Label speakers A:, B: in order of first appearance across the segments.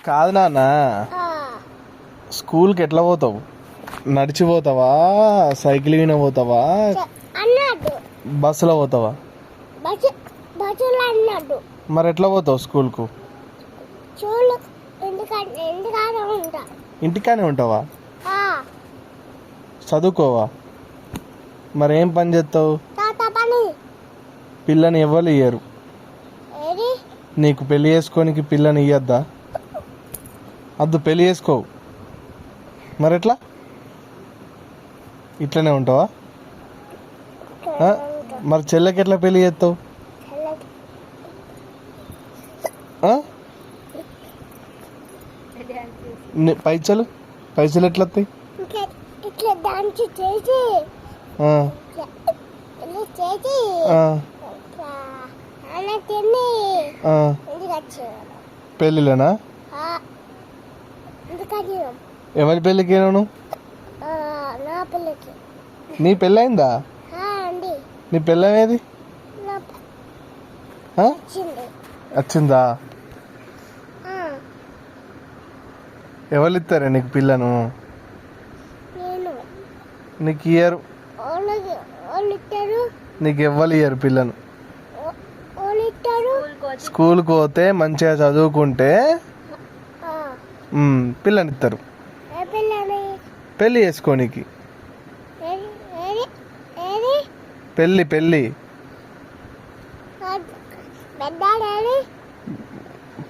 A: కాదు నాన్న, స్కూల్కి ఎట్లా పోతావు? నడిచి పోతావా, సైకిల్ మీద పోతావా, బస్సులో పోతావా? మరి ఎట్లా పోతావు స్కూల్కు? ఇంటికానే ఉంటావా? చదువుకోవా? మరి ఏం పని చేస్తావు? పిల్లని ఎవరు ఇయ్యరు. నీకు పెళ్లి చేసుకోనికి పిల్లని ఇయ్యద్దా? అద్దు, పెళ్లి చేసుకోవు. మరి ఎట్లా? ఇట్లనే ఉంటావా? మరి చెల్లెకి ఎట్లా పెళ్లి చేస్తావు? పైసలు పైసలు ఎట్లా వస్తాయి? పెళ్ళిలేనా? ఎవరి పెళ్ళికి? నీ పెళ్ళయిందా? నీ పెళ్ళమేది? వచ్చిందా? ఎవరు ఇస్తారా నీకు పిల్లను? నీకు ఇయ్యరు. నీకు ఎవ్వరు ఇయ్యరు పిల్లను. స్కూల్కి పోతే మంచిగా చదువుకుంటే పిల్లని ఇస్తారు. పెళ్ళి చేసుకోనికి. పెళ్ళి పెళ్ళి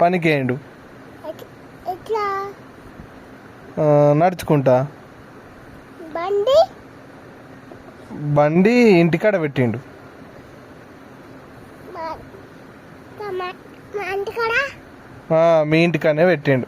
A: పనికేయండు. నడుచుకుంటా. బండి ఇంటికాడ పెట్టిండు. మీ ఇంటికానే పెట్టిండు.